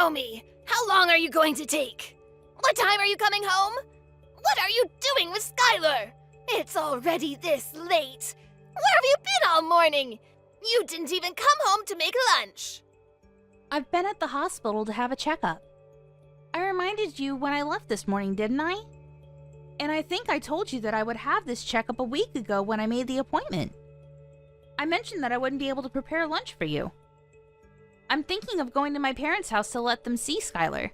Show me! How long are you going to take? What time are you coming home? What are you doing with Skylar? It's already this late. Where have you been all morning? You didn't even come home to make lunch. I've been at the hospital to have a checkup. I reminded you when I left this morning, didn't I? And I think I told you that I would have this checkup a week ago when I made the appointment. I mentioned that I wouldn't be able to prepare lunch for you. I'm thinking of going to my parents' house to let them see Skylar.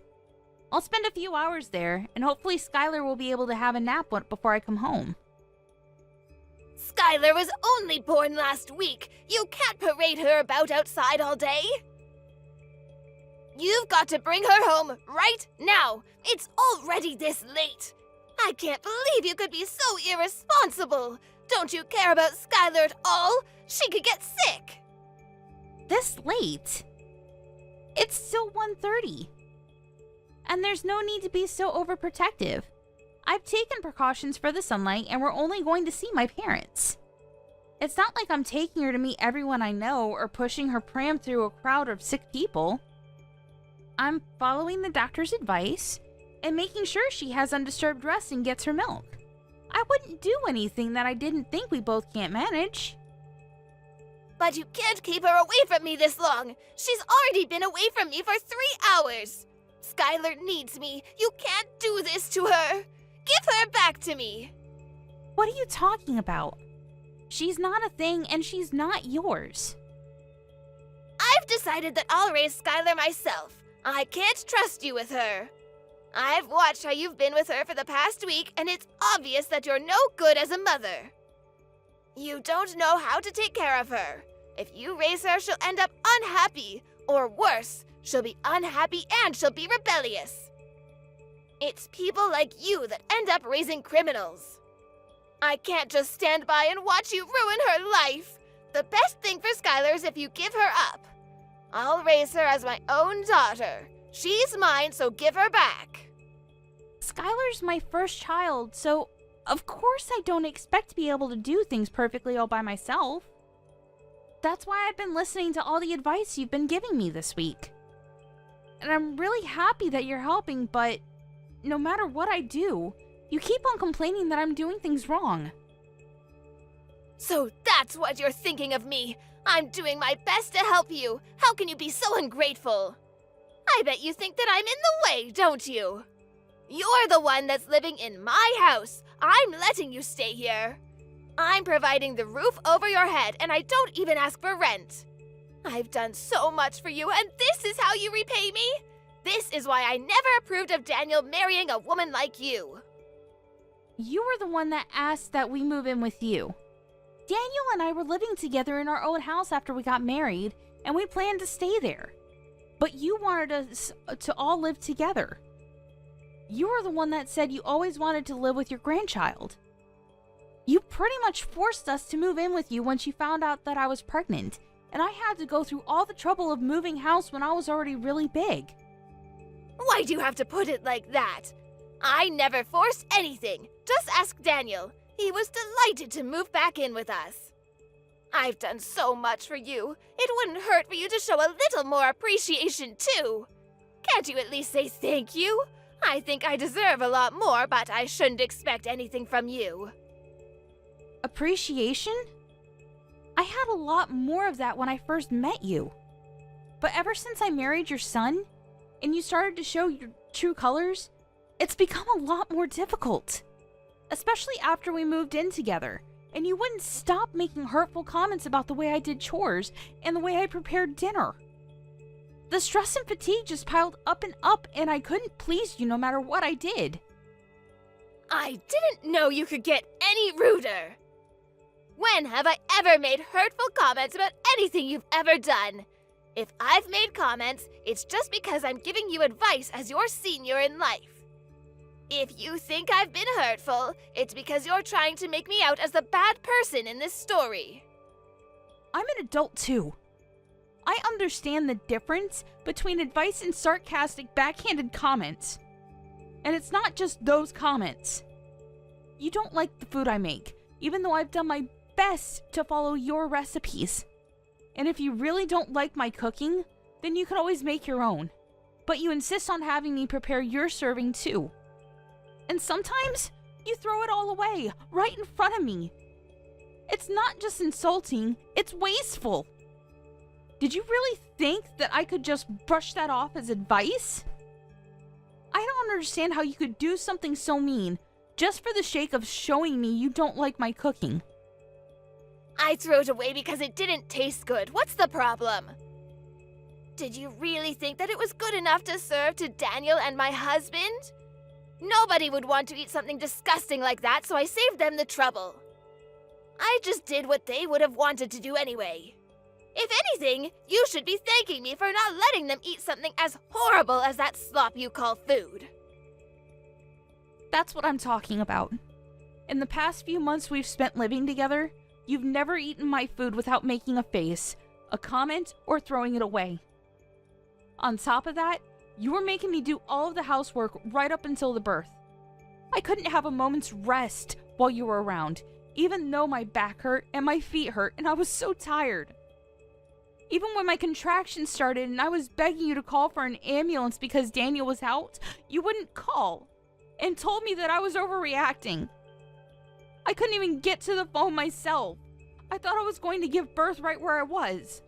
I'll spend a few hours there, and hopefully Skylar will be able to have a nap before I come home. Skylar was only born last week. You can't parade her about outside all day. You've got to bring her home right now. It's already this late. I can't believe you could be so irresponsible. Don't you care about Skylar at all? She could get sick. This late? It's still 1:30. And there's no need to be so overprotective. I've taken precautions for the sunlight, and we're only going to see my parents. It's not like I'm taking her to meet everyone I know or pushing her pram through a crowd of sick people. I'm following the doctor's advice and making sure she has undisturbed rest and gets her milk. I wouldn't do anything that I didn't think we both can't manage. But you can't keep her away from me this long. She's already been away from me for 3 hours. Skylar needs me. You can't do this to her. Give her back to me. What are you talking about? She's not a thing, and she's not yours. I've decided that I'll raise Skylar myself. I can't trust you with her. I've watched how you've been with her for the past week, and it's obvious that you're no good as a mother. You don't know how to take care of her. If you raise her, she'll end up unhappy. Or worse, she'll be unhappy and she'll be rebellious. It's people like you that end up raising criminals. I can't just stand by and watch you ruin her life. The best thing for Skylar is if you give her up. I'll raise her as my own daughter. She's mine, so give her back. Skylar's my first child, so of course I don't expect to be able to do things perfectly all by myself. That's why I've been listening to all the advice you've been giving me this week. And I'm really happy that you're helping, but no matter what I do, you keep on complaining that I'm doing things wrong. So that's what you're thinking of me. I'm doing my best to help you. How can you be so ungrateful? I bet you think that I'm in the way, don't you? You're the one that's living in my house. I'm letting you stay here. I'm providing the roof over your head, and I don't even ask for rent. I've done so much for you, and this is how you repay me? This is why I never approved of Daniel marrying a woman like you. You were the one that asked that we move in with you. Daniel and I were living together in our own house after we got married, and we planned to stay there. But you wanted us to all live together. You were the one that said you always wanted to live with your grandchild. You pretty much forced us to move in with you once you found out that I was pregnant, and I had to go through all the trouble of moving house when I was already really big. Why do you have to put it like that? I never forced anything. Just ask Daniel. He was delighted to move back in with us. I've done so much for you. It wouldn't hurt for you to show a little more appreciation, too. Can't you at least say thank you? I think I deserve a lot more, but I shouldn't expect anything from you. Appreciation? I had a lot more of that when I first met you. But ever since I married your son, and you started to show your true colors, it's become a lot more difficult. Especially after we moved in together, and you wouldn't stop making hurtful comments about the way I did chores and the way I prepared dinner. The stress and fatigue just piled up, and I couldn't please you no matter what I did. I didn't know you could get any ruder. When have I ever made hurtful comments about anything you've ever done? If I've made comments, it's just because I'm giving you advice as your senior in life. If you think I've been hurtful, it's because you're trying to make me out as the bad person in this story. I'm an adult too. I understand the difference between advice and sarcastic, backhanded comments. And it's not just those comments. You don't like the food I make, even though I've done my best to follow your recipes. And if you really don't like my cooking, then you can always make your own. but you insist on having me prepare your serving too. And sometimes you throw it all away right in front of me. It's not just insulting, it's wasteful. Did you really think that I could just brush that off as advice? I don't understand how you could do something so mean just for the sake of showing me you don't like my cooking. I threw it away because it didn't taste good. What's the problem? Did you really think that it was good enough to serve to Daniel and my husband? Nobody would want to eat something disgusting like that, so I saved them the trouble. I just did what they would have wanted to do anyway. If anything, you should be thanking me for not letting them eat something as horrible as that slop you call food. That's what I'm talking about. In the past few months we've spent living together, you've never eaten my food without making a face, a comment, or throwing it away. On top of that, you were making me do all of the housework right up until the birth. I couldn't have a moment's rest while you were around, even though my back hurt and my feet hurt and I was so tired. Even when my contractions started and I was begging you to call for an ambulance because Daniel was out, you wouldn't call and told me that I was overreacting. I couldn't even get to the phone myself. I thought I was going to give birth right where I was.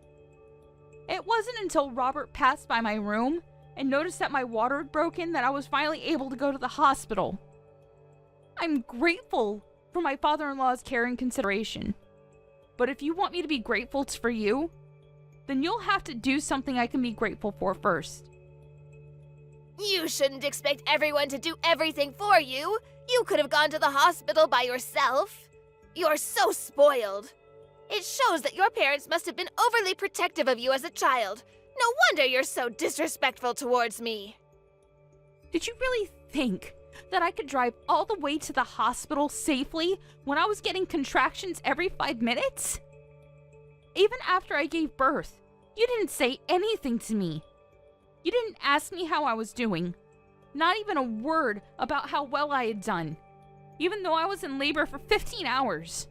It wasn't until Robert passed by my room and noticed that my water had broken that I was finally able to go to the hospital. I'm grateful for my father-in-law's care and consideration. But if you want me to be grateful for you, then you'll have to do something I can be grateful for first. You shouldn't expect everyone to do everything for you. You could have gone to the hospital by yourself. You're so spoiled. It shows that your parents must have been overly protective of you as a child. No wonder you're so disrespectful towards me. Did you really think that I could drive all the way to the hospital safely when I was getting contractions every 5 minutes? Even after I gave birth, you didn't say anything to me. You didn't ask me how I was doing. Not even a word about how well I had done, even though I was in labor for 15 hours.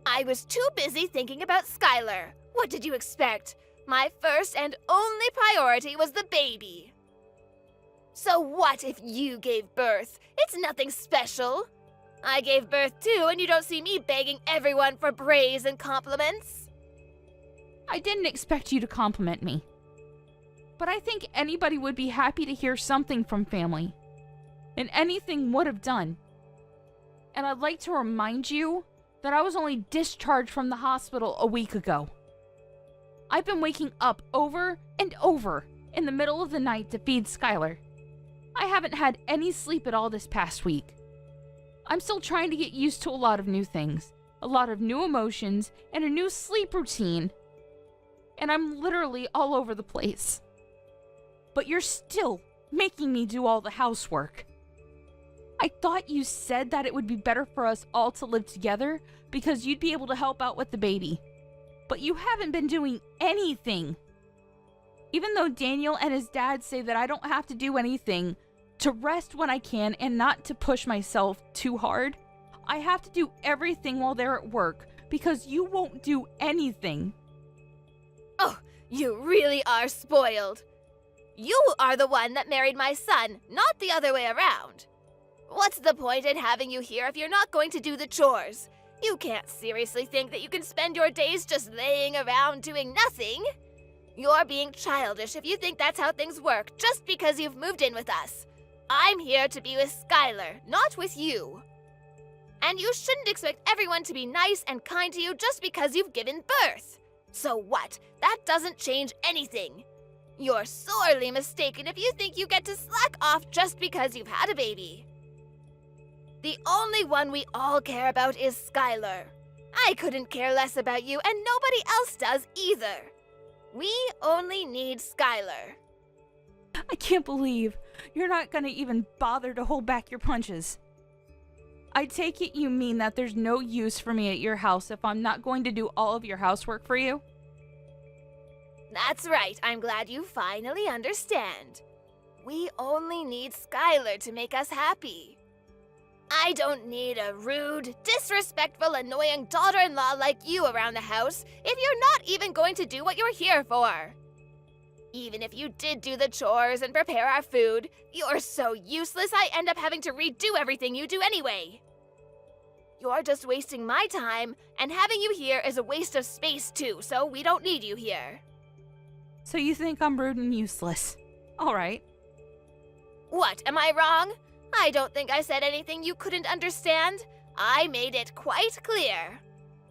I was too busy thinking about Skylar. What did you expect? My first and only priority was the baby. So what if you gave birth? It's nothing special. I gave birth too, and you don't see me begging everyone for praise and compliments. I didn't expect you to compliment me. But I think anybody would be happy to hear something from family. And anything would have done. And I'd like to remind you that I was only discharged from the hospital a week ago. I've been waking up over and over in the middle of the night to feed Skylar. I haven't had any sleep at all this past week. I'm still trying to get used to a lot of new things, a lot of new emotions, and a new sleep routine. And I'm literally all over the place. But you're still making me do all the housework. I thought you said that it would be better for us all to live together because you'd be able to help out with the baby. But you haven't been doing anything. Even though Daniel and his dad say that I don't have to do anything, to rest when I can and not to push myself too hard, I have to do everything while they're at work because you won't do anything. Oh, you really are spoiled. You are the one that married my son, not the other way around. What's the point in having you here if you're not going to do the chores? You can't seriously think that you can spend your days just laying around doing nothing. You're being childish if you think that's how things work just because you've moved in with us. I'm here to be with Skylar, not with you. And you shouldn't expect everyone to be nice and kind to you just because you've given birth. So what? That doesn't change anything. You're sorely mistaken if you think you get to slack off just because you've had a baby. The only one we all care about is Skylar. I couldn't care less about you, and nobody else does either. We only need Skylar. I can't believe you're not gonna even bother to hold back your punches. I take it you mean that there's no use for me at your house if I'm not going to do all of your housework for you? That's right. I'm glad you finally understand. We only need Skylar to make us happy. I don't need a rude, disrespectful, annoying daughter-in-law like you around the house if you're not even going to do what you're here for. Even if you did do the chores and prepare our food, you're so useless I end up having to redo everything you do anyway. You're just wasting my time, and having you here is a waste of space too, so we don't need you here. So you think I'm rude and useless. All right. What, am I wrong? I don't think I said anything you couldn't understand. I made it quite clear.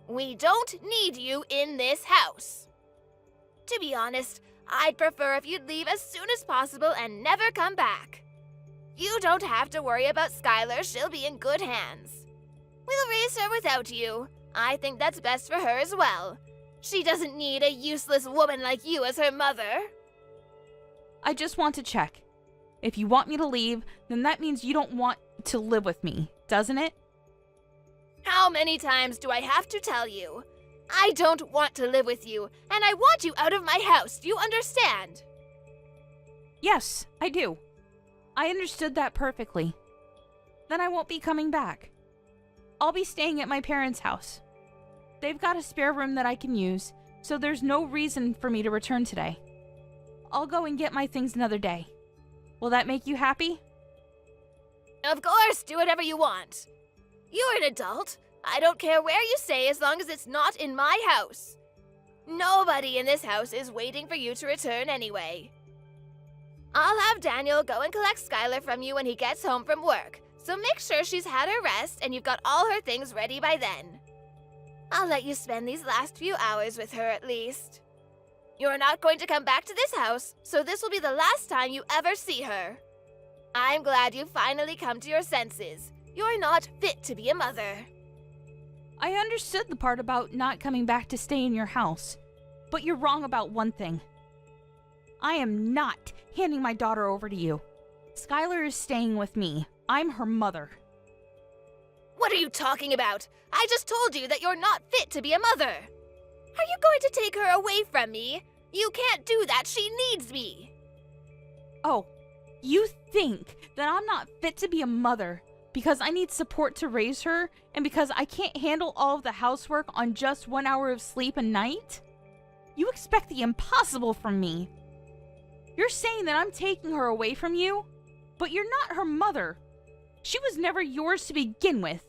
We don't need you in this house. To be honest, I'd prefer if you'd leave as soon as possible and never come back. You don't have to worry about Skylar, she'll be in good hands. We'll raise her without you. I think that's best for her as well. She doesn't need a useless woman like you as her mother. I just want to check. If you want me to leave, then that means you don't want to live with me, doesn't it? How many times do I have to tell you? I don't want to live with you, and I want you out of my house, do you understand? Yes, I do. I understood that perfectly. Then I won't be coming back. I'll be staying at my parents' house. They've got a spare room that I can use, so there's no reason for me to return today. I'll go and get my things another day. Will that make you happy? Of course, do whatever you want. You're an adult. I don't care where you stay as long as it's not in my house. Nobody in this house is waiting for you to return anyway. I'll have Daniel go and collect Skylar from you when he gets home from work, so make sure she's had her rest and you've got all her things ready by then. I'll let you spend these last few hours with her at least. You're not going to come back to this house, so this will be the last time you ever see her. I'm glad you've finally come to your senses. You're not fit to be a mother. I understood the part about not coming back to stay in your house, but you're wrong about one thing. I am not handing my daughter over to you. Skylar is staying with me. I'm her mother. What are you talking about? I just told you that you're not fit to be a mother. Are you going to take her away from me? You can't do that. She needs me. Oh, you think that I'm not fit to be a mother because I need support to raise her and because I can't handle all of the housework on just 1 hour of sleep a night? You expect the impossible from me. You're saying that I'm taking her away from you, but you're not her mother. She was never yours to begin with.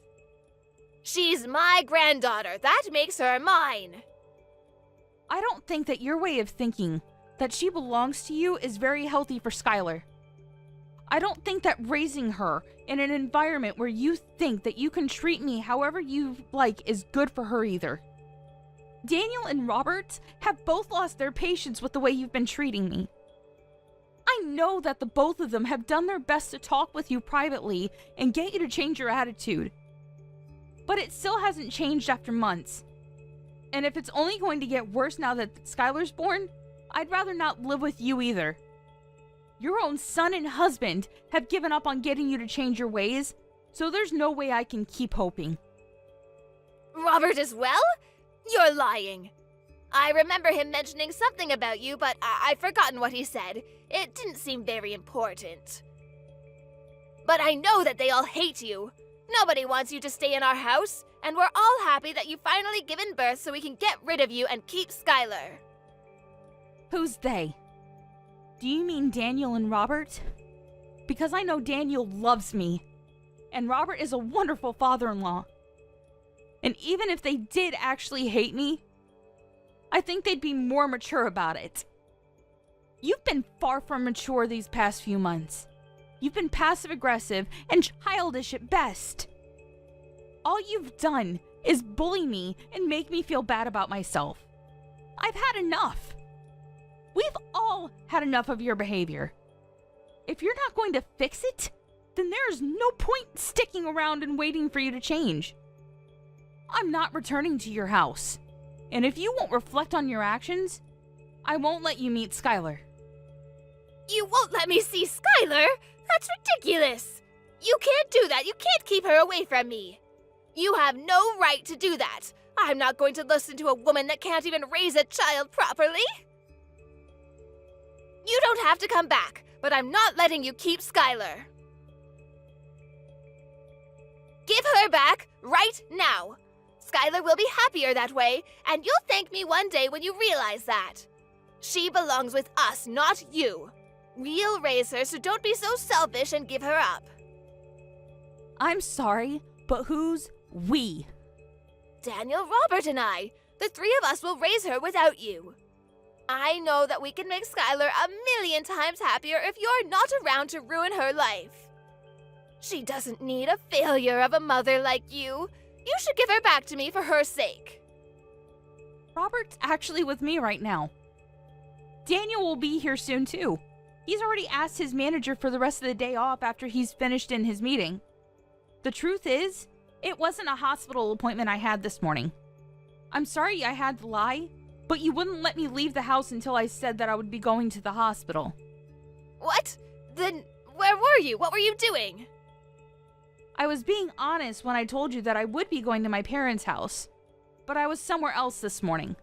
She's my granddaughter. That makes her mine. I don't think that your way of thinking that she belongs to you is very healthy for Skylar. I don't think that raising her in an environment where you think that you can treat me however you like is good for her either. Daniel and Robert have both lost their patience with the way you've been treating me. I know that the both of them have done their best to talk with you privately and get you to change your attitude. But it still hasn't changed after months. And if it's only going to get worse now that Skylar's born, I'd rather not live with you either. Your own son and husband have given up on getting you to change your ways, so there's no way I can keep hoping. Robert as well? You're lying. I remember him mentioning something about you, but I've forgotten what he said. It didn't seem very important. But I know that they all hate you. Nobody wants you to stay in our house, and we're all happy that you've finally given birth so we can get rid of you and keep Skylar. Who's they? Do you mean Daniel and Robert? Because I know Daniel loves me, and Robert is a wonderful father-in-law. And even if they did actually hate me, I think they'd be more mature about it. You've been far from mature these past few months. You've been passive-aggressive and childish at best. All you've done is bully me and make me feel bad about myself. I've had enough. We've all had enough of your behavior. If you're not going to fix it, then there's no point sticking around and waiting for you to change. I'm not returning to your house. And if you won't reflect on your actions, I won't let you meet Skylar. You won't let me see Skylar? That's ridiculous! You can't do that. You can't keep her away from me. You have no right to do that. I'm not going to listen to a woman that can't even raise a child properly. You don't have to come back, but I'm not letting you keep Skylar. Give her back right now. Skylar will be happier that way, and you'll thank me one day when you realize that. She belongs with us, not you. We'll raise her, so don't be so selfish and give her up. I'm sorry, but who's we? Daniel, Robert, and I. The three of us will raise her without you. I know that we can make Skylar a million times happier if you're not around to ruin her life. She doesn't need a failure of a mother like you. You should give her back to me for her sake. Robert's actually with me right now. Daniel will be here soon too. He's already asked his manager for the rest of the day off after he's finished in his meeting. The truth is, it wasn't a hospital appointment I had this morning. I'm sorry I had to lie, but you wouldn't let me leave the house until I said that I would be going to the hospital. What? Then where were you? What were you doing? I was being honest when I told you that I would be going to my parents' house, but I was somewhere else this morning.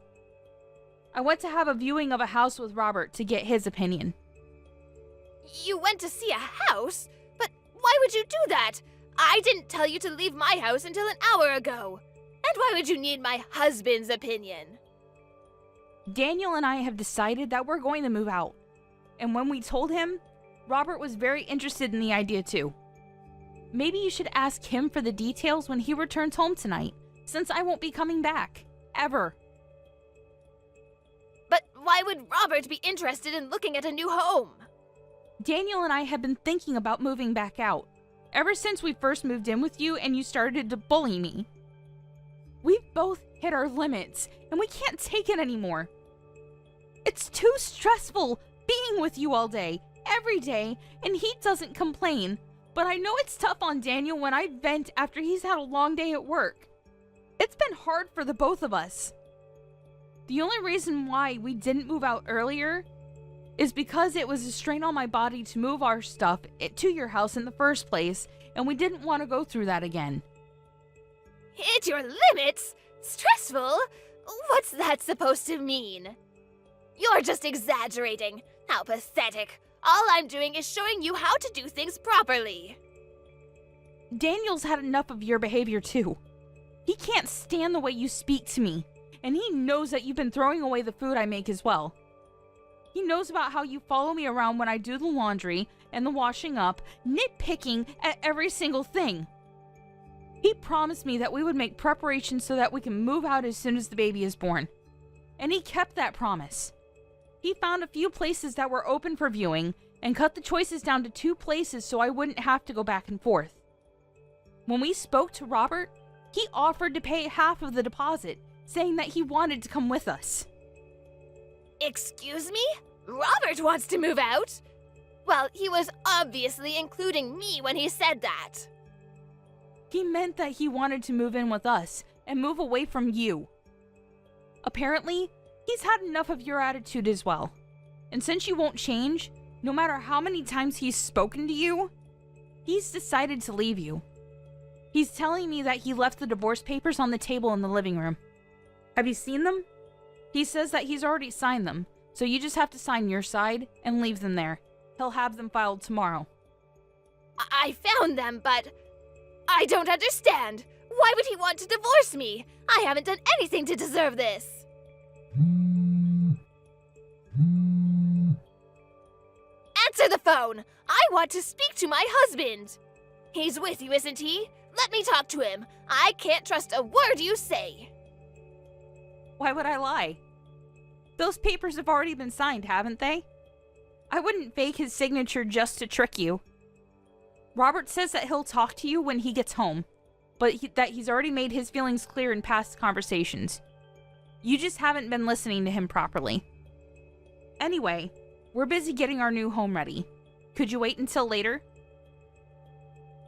I went to have a viewing of a house with Robert to get his opinion. You went to see a house? But why would you do that? I didn't tell you to leave my house until an hour ago. And why would you need my husband's opinion? Daniel and I have decided that we're going to move out. And when we told him, Robert was very interested in the idea too. Maybe you should ask him for the details when he returns home tonight, since I won't be coming back. Ever. But why would Robert be interested in looking at a new home? Daniel and I have been thinking about moving back out, ever since we first moved in with you and you started to bully me. We've both hit our limits, and we can't take it anymore. It's too stressful being with you all day, every day, and he doesn't complain. But I know it's tough on Daniel when I vent after he's had a long day at work. It's been hard for the both of us. The only reason why we didn't move out earlier is because it was a strain on my body to move our stuff to your house in the first place, and we didn't want to go through that again. Hit your limits? Stressful? What's that supposed to mean? You're just exaggerating. How pathetic. All I'm doing is showing you how to do things properly. Daniel's had enough of your behavior too. He can't stand the way you speak to me, and he knows that you've been throwing away the food I make as well. He knows about how you follow me around when I do the laundry and the washing up, nitpicking at every single thing. He promised me that we would make preparations so that we can move out as soon as the baby is born. And he kept that promise. He found a few places that were open for viewing and cut the choices down to 2 places so I wouldn't have to go back and forth. When we spoke to Robert, he offered to pay half of the deposit, saying that he wanted to come with us. Excuse me? Robert wants to move out? Well, he was obviously including me when he said that. He meant that he wanted to move in with us and move away from you. Apparently, he's had enough of your attitude as well. And since you won't change, no matter how many times he's spoken to you, he's decided to leave you. He's telling me that he left the divorce papers on the table in the living room. Have you seen them? He says that he's already signed them, so you just have to sign your side and leave them there. He'll have them filed tomorrow. I found them, but I don't understand. Why would he want to divorce me? I haven't done anything to deserve this. Answer the phone! I want to speak to my husband! He's with you, isn't he? Let me talk to him. I can't trust a word you say. Why would I lie? Those papers have already been signed, haven't they? I wouldn't fake his signature just to trick you. Robert says that he'll talk to you when he gets home, but that he's already made his feelings clear in past conversations. You just haven't been listening to him properly. Anyway, we're busy getting our new home ready. Could you wait until later?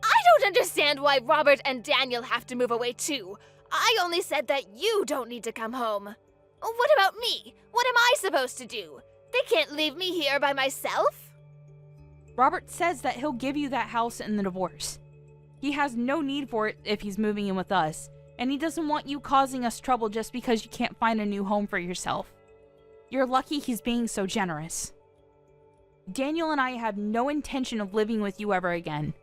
I don't understand why Robert and Daniel have to move away too. I only said that you don't need to come home. What about me? What am I supposed to do? They can't leave me here by myself? Robert says that he'll give you that house in the divorce. He has no need for it if he's moving in with us, and he doesn't want you causing us trouble just because you can't find a new home for yourself. You're lucky he's being so generous. Daniel and I have no intention of living with you ever again.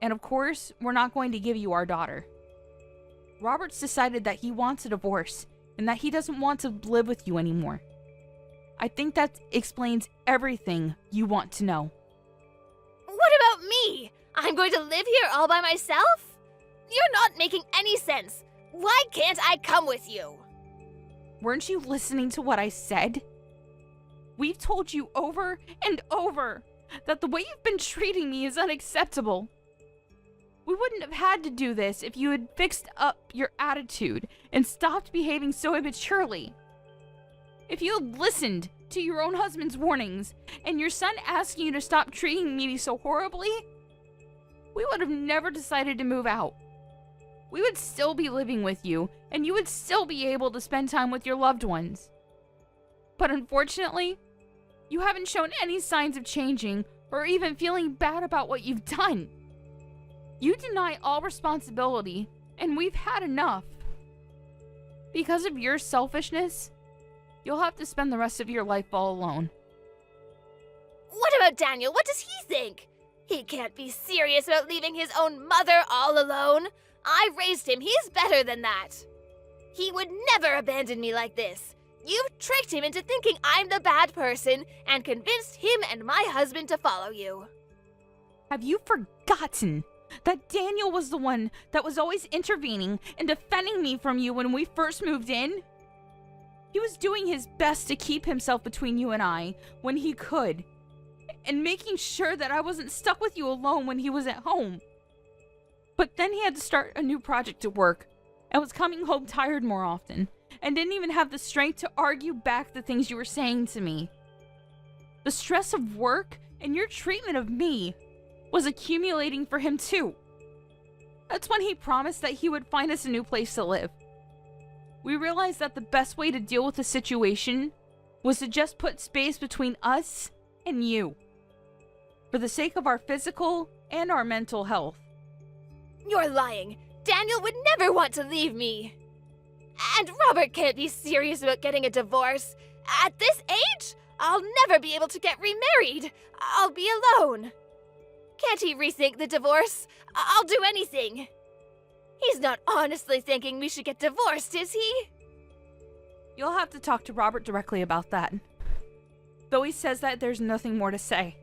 And of course, we're not going to give you our daughter. Robert's decided that he wants a divorce, and that he doesn't want to live with you anymore. I think that explains everything you want to know. What about me? I'm going to live here all by myself? You're not making any sense. Why can't I come with you? Weren't you listening to what I said? We've told you over and over that the way you've been treating me is unacceptable. We wouldn't have had to do this if you had fixed up your attitude and stopped behaving so immaturely. If you had listened to your own husband's warnings and your son asking you to stop treating me so horribly, we would have never decided to move out. We would still be living with you, and you would still be able to spend time with your loved ones. But unfortunately, you haven't shown any signs of changing or even feeling bad about what you've done. You deny all responsibility, and we've had enough. Because of your selfishness, you'll have to spend the rest of your life all alone. What about Daniel? What does he think? He can't be serious about leaving his own mother all alone. I raised him. He's better than that. He would never abandon me like this. You've tricked him into thinking I'm the bad person and convinced him and my husband to follow you. Have you forgotten that Daniel was the one that was always intervening and defending me from you when we first moved in? He was doing his best to keep himself between you and I when he could, and making sure that I wasn't stuck with you alone when he was at home. But then he had to start a new project at work, and was coming home tired more often, and didn't even have the strength to argue back the things you were saying to me. The stress of work and your treatment of me was accumulating for him too. That's when he promised that he would find us a new place to live. We realized that the best way to deal with the situation was to just put space between us and you, for the sake of our physical and our mental health. You're lying. Daniel would never want to leave me. And Robert can't be serious about getting a divorce. At this age, I'll never be able to get remarried. I'll be alone. Can't he rethink the divorce? I'll do anything. He's not honestly thinking we should get divorced, is he? You'll have to talk to Robert directly about that. Though he says that there's nothing more to say.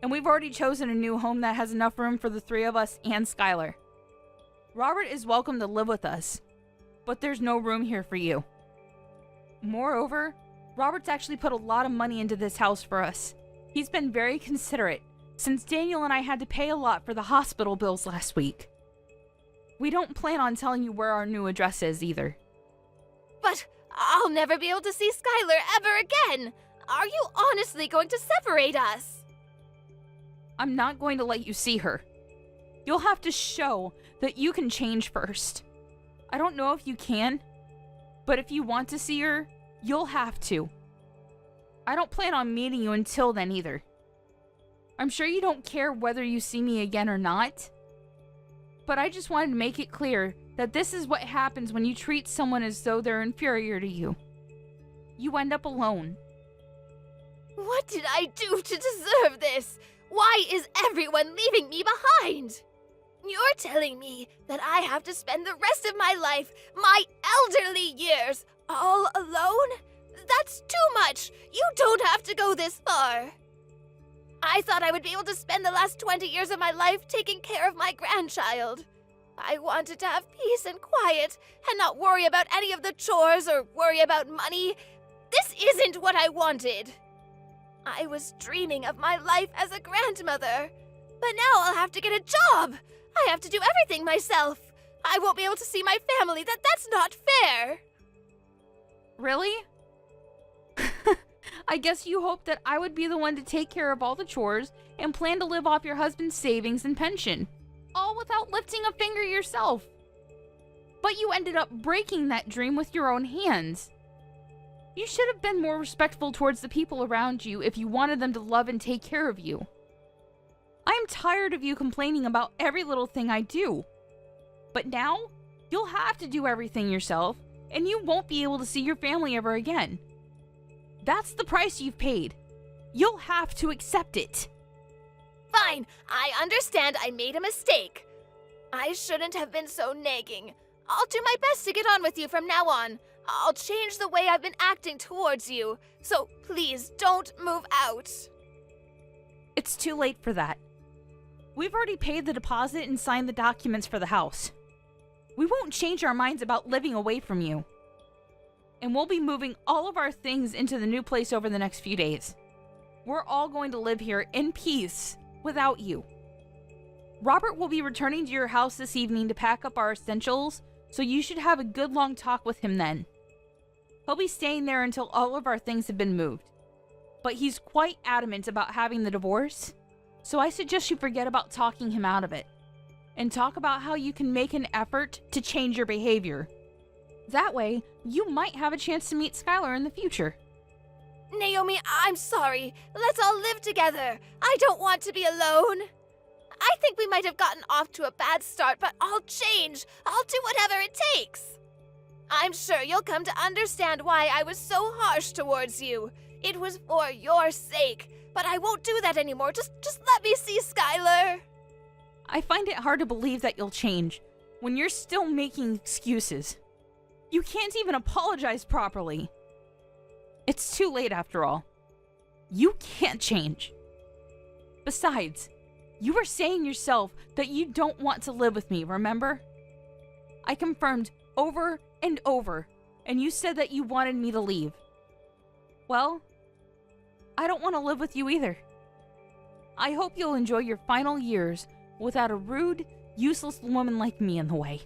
And we've already chosen a new home that has enough room for the three of us and Skylar. Robert is welcome to live with us, but there's no room here for you. Moreover, Robert's actually put a lot of money into this house for us. He's been very considerate, since Daniel and I had to pay a lot for the hospital bills last week. We don't plan on telling you where our new address is either. But I'll never be able to see Skylar ever again. Are you honestly going to separate us? I'm not going to let you see her. You'll have to show that you can change first. I don't know if you can, but if you want to see her, you'll have to. I don't plan on meeting you until then either. I'm sure you don't care whether you see me again or not, but I just wanted to make it clear that this is what happens when you treat someone as though they're inferior to you. You end up alone. What did I do to deserve this? Why is everyone leaving me behind? You're telling me that I have to spend the rest of my life, my elderly years, all alone? That's too much. You don't have to go this far. I thought I would be able to spend the last 20 years of my life taking care of my grandchild. I wanted to have peace and quiet and not worry about any of the chores or worry about money. This isn't what I wanted. I was dreaming of my life as a grandmother, but now I'll have to get a job. I have to do everything myself. I won't be able to see my family. That's not fair. Really? I guess you hoped that I would be the one to take care of all the chores and plan to live off your husband's savings and pension, all without lifting a finger yourself. But you ended up breaking that dream with your own hands. You should have been more respectful towards the people around you if you wanted them to love and take care of you. I am tired of you complaining about every little thing I do. But now, you'll have to do everything yourself, and you won't be able to see your family ever again. That's the price you've paid. You'll have to accept it. Fine, I understand I made a mistake. I shouldn't have been so nagging. I'll do my best to get on with you from now on. I'll change the way I've been acting towards you. So please don't move out. It's too late for that. We've already paid the deposit and signed the documents for the house. We won't change our minds about living away from you. And we'll be moving all of our things into the new place over the next few days. We're all going to live here in peace without you. Robert will be returning to your house this evening to pack up our essentials, so you should have a good long talk with him then. He'll be staying there until all of our things have been moved. But he's quite adamant about having the divorce, so I suggest you forget about talking him out of it, and talk about how you can make an effort to change your behavior. That way, you might have a chance to meet Skylar in the future. Naomi, I'm sorry. Let's all live together. I don't want to be alone. I think we might have gotten off to a bad start, but I'll change. I'll do whatever it takes. I'm sure you'll come to understand why I was so harsh towards you. It was for your sake, but I won't do that anymore. Just let me see Skylar. I find it hard to believe that you'll change when you're still making excuses. You can't even apologize properly. It's too late after all. You can't change. Besides, you were saying yourself that you don't want to live with me, remember? I confirmed over and over, and you said that you wanted me to leave. Well, I don't want to live with you either. I hope you'll enjoy your final years without a rude, useless woman like me in the way.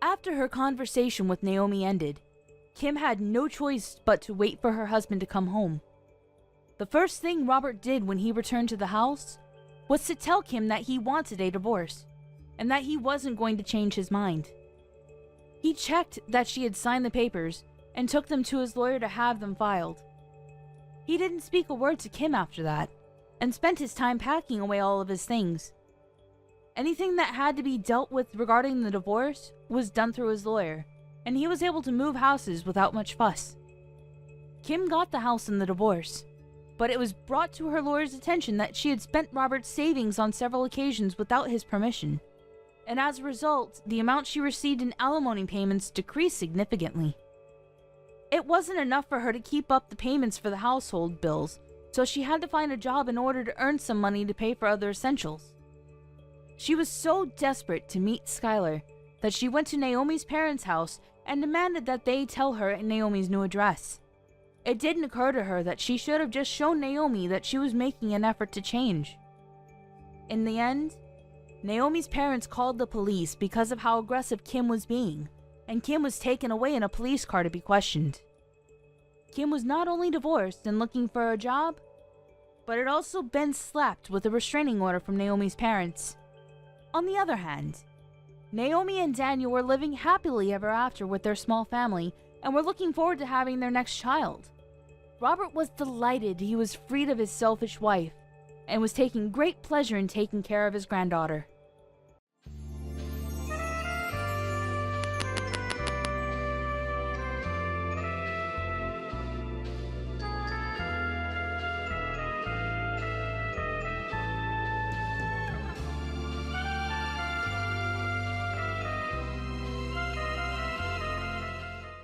After her conversation with Naomi ended, Kim had no choice but to wait for her husband to come home. The first thing Robert did when he returned to the house was to tell Kim that he wanted a divorce, and that he wasn't going to change his mind. He checked that she had signed the papers and took them to his lawyer to have them filed. He didn't speak a word to Kim after that, and spent his time packing away all of his things. Anything that had to be dealt with regarding the divorce was done through his lawyer, and he was able to move houses without much fuss. Kim got the house and the divorce, but it was brought to her lawyer's attention that she had spent Robert's savings on several occasions without his permission, and as a result, the amount she received in alimony payments decreased significantly. It wasn't enough for her to keep up the payments for the household bills, so she had to find a job in order to earn some money to pay for other essentials. She was so desperate to meet Skylar that she went to Naomi's parents' house and demanded that they tell her Naomi's new address. It didn't occur to her that she should have just shown Naomi that she was making an effort to change. In the end, Naomi's parents called the police because of how aggressive Kim was being, and Kim was taken away in a police car to be questioned. Kim was not only divorced and looking for a job, but had also been slapped with a restraining order from Naomi's parents. On the other hand, Naomi and Daniel were living happily ever after with their small family and were looking forward to having their next child. Robert was delighted he was freed of his selfish wife and was taking great pleasure in taking care of his granddaughter.